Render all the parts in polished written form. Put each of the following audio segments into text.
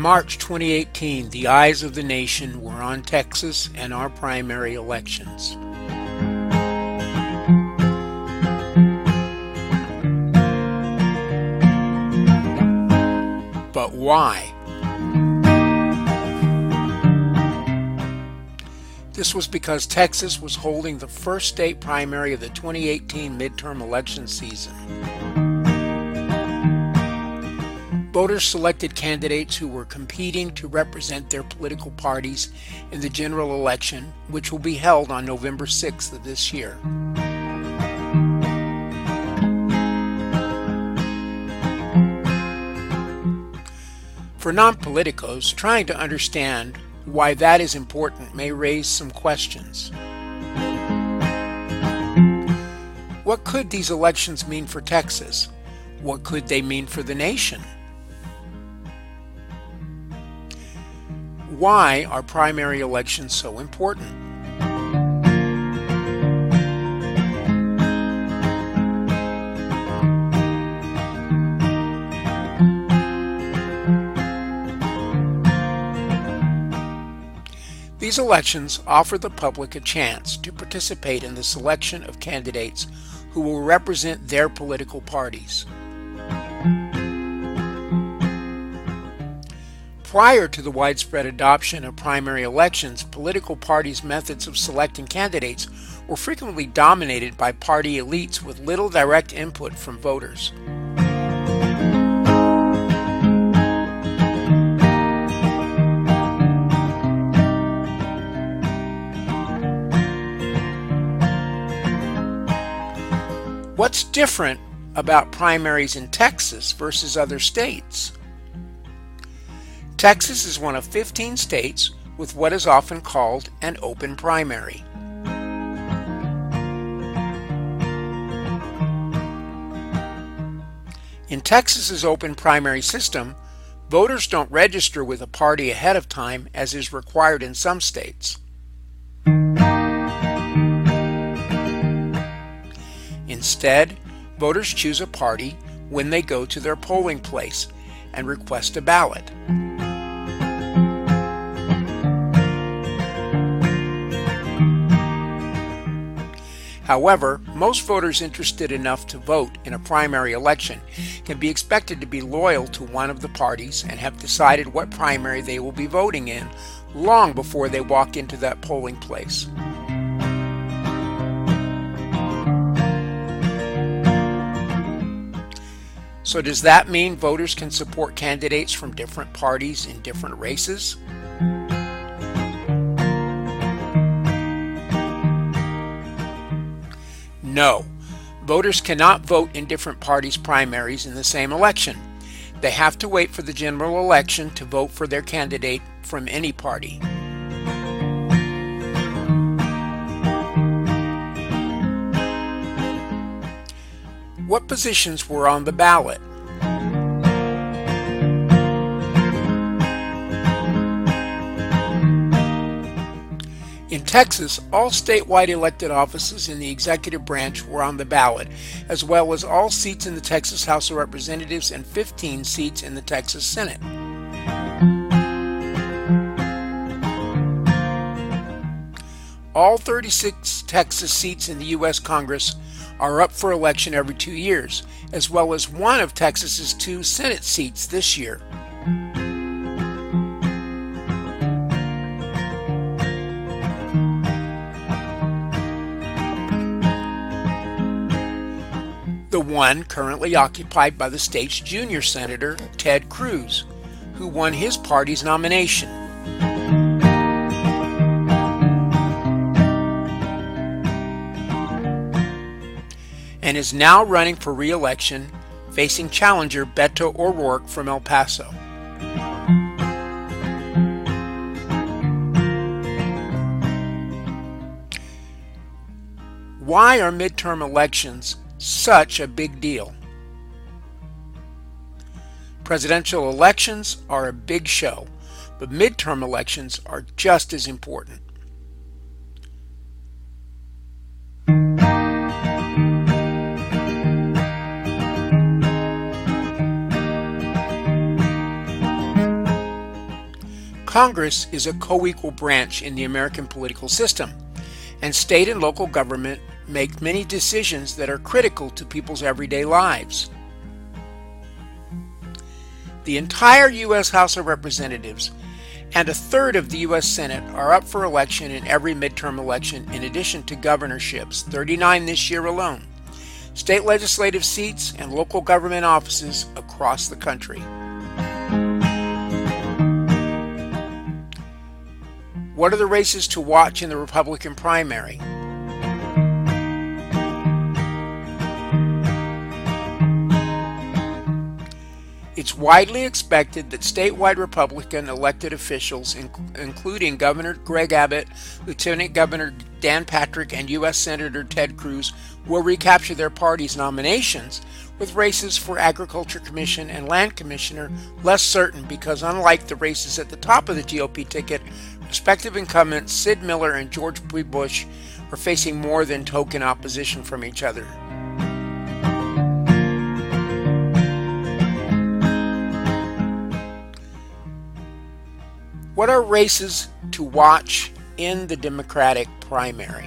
March 2018, the eyes of the nation were on Texas and our primary elections. But why? This was because Texas was holding the first state primary of the 2018 midterm election season. Voters selected candidates who were competing to represent their political parties in the general election, which will be held on November 6th of this year. For non-politicos, trying to understand why that is important may raise some questions. What could these elections mean for Texas? What could they mean for the nation? Why are primary elections so important? These elections offer the public a chance to participate in the selection of candidates who will represent their political parties. Prior to the widespread adoption of primary elections, political parties' methods of selecting candidates were frequently dominated by party elites with little direct input from voters. What's different about primaries in Texas versus other states? Texas is one of 15 states with what is often called an open primary. In Texas's open primary system, voters don't register with a party ahead of time as is required in some states. Instead, voters choose a party when they go to their polling place and request a ballot. However, most voters interested enough to vote in a primary election can be expected to be loyal to one of the parties and have decided what primary they will be voting in long before they walk into that polling place. So does that mean voters can support candidates from different parties in different races? No, voters cannot vote in different parties' primaries in the same election. They have to wait for the general election to vote for their candidate from any party. What positions were on the ballot? In Texas, all statewide elected offices in the executive branch were on the ballot, as well as all seats in the Texas House of Representatives and 15 seats in the Texas Senate. All 36 Texas seats in the U.S. Congress are up for election every 2 years, as well as one of Texas's 2 Senate seats this year. The one currently occupied by the state's junior senator, Ted Cruz, who won his party's nomination. And is now running for re-election, facing challenger Beto O'Rourke from El Paso. Why are midterm elections such a big deal? Presidential elections are a big show, but midterm elections are just as important. Congress is a co-equal branch in the American political system, and state and local government make many decisions that are critical to people's everyday lives. The entire U.S. House of Representatives and a third of the U.S. Senate are up for election in every midterm election, in addition to governorships, 39 this year alone, state legislative seats, and local government offices across the country. What are the races to watch in the Republican primary? It's widely expected that statewide Republican elected officials, including Governor Greg Abbott, Lieutenant Governor Dan Patrick, and U.S. Senator Ted Cruz, will recapture their party's nominations, with races for Agriculture Commission and Land Commissioner less certain because, unlike the races at the top of the GOP ticket, respective incumbents Sid Miller and George W. Bush are facing more than token opposition from each other. What are races to watch in the Democratic primary?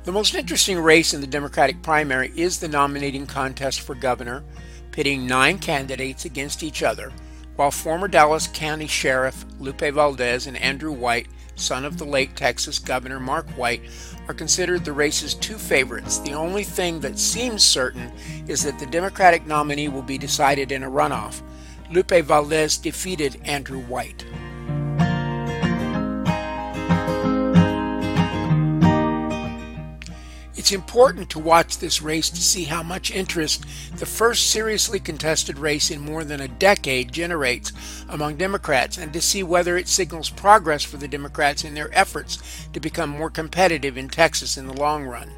The most interesting race in the Democratic primary is the nominating contest for governor, pitting 9 candidates against each other, while former Dallas County Sheriff Lupe Valdez and Andrew White, son of the late Texas Governor Mark White, are considered the race's 2 favorites. The only thing that seems certain is that the Democratic nominee will be decided in a runoff. Lupe Valdez defeated Andrew White. It's important to watch this race to see how much interest the first seriously contested race in more than a decade generates among Democrats, and to see whether it signals progress for the Democrats in their efforts to become more competitive in Texas in the long run.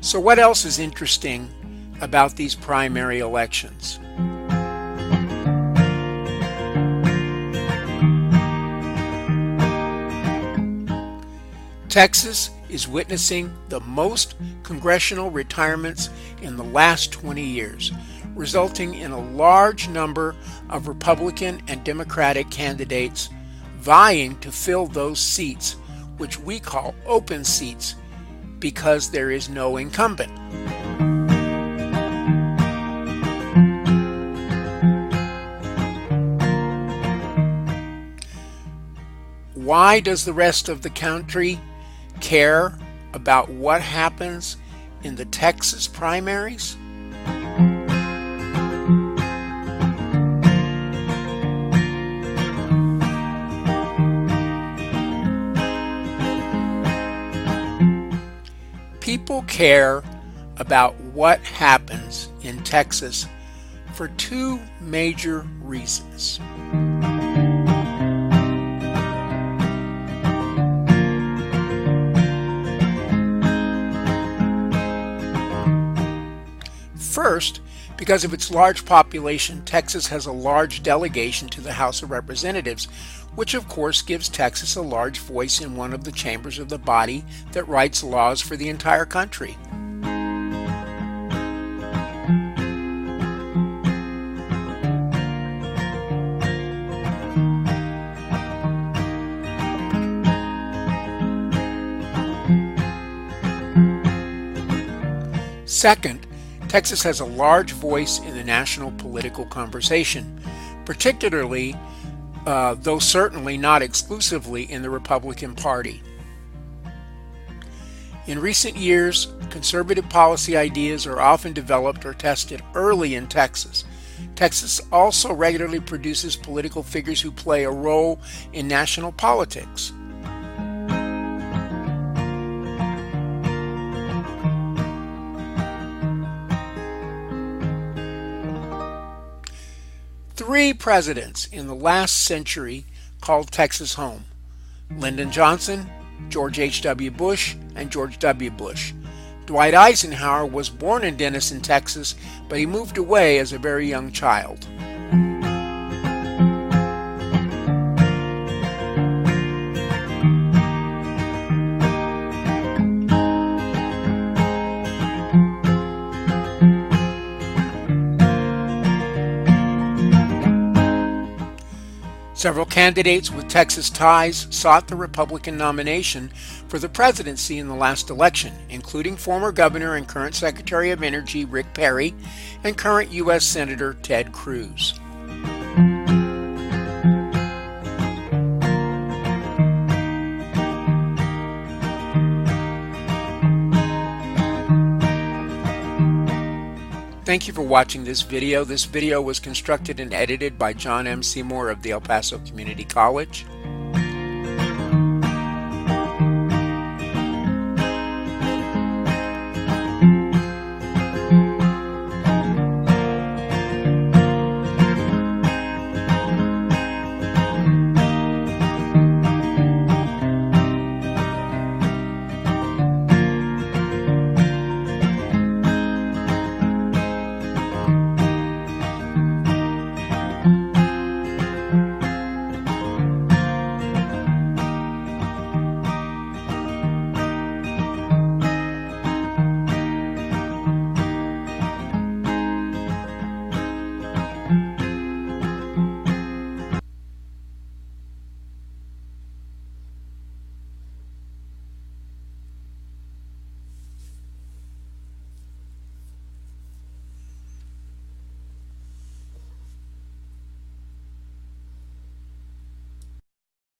So what else is interesting about these primary elections? Texas is witnessing the most congressional retirements in the last 20 years, resulting in a large number of Republican and Democratic candidates vying to fill those seats, which we call open seats, because there is no incumbent. Why does the rest of the country care about what happens in the Texas primaries? People care about what happens in Texas for 2 major reasons. First, because of its large population, Texas has a large delegation to the House of Representatives, which of course gives Texas a large voice in one of the chambers of the body that writes laws for the entire country. Second, Texas has a large voice in the national political conversation, particularly though certainly not exclusively in the Republican Party. In recent years, conservative policy ideas are often developed or tested early in Texas. Texas also regularly produces political figures who play a role in national politics. Three presidents in the last century called Texas home: Lyndon Johnson, George H.W. Bush, and George W. Bush. Dwight Eisenhower was born in Denison, Texas, but he moved away as a very young child. Several candidates with Texas ties sought the Republican nomination for the presidency in the last election, including former Governor and current Secretary of Energy Rick Perry and current U.S. Senator Ted Cruz. Thank you for watching this video. This video was constructed and edited by John M. Seymour of the El Paso Community College.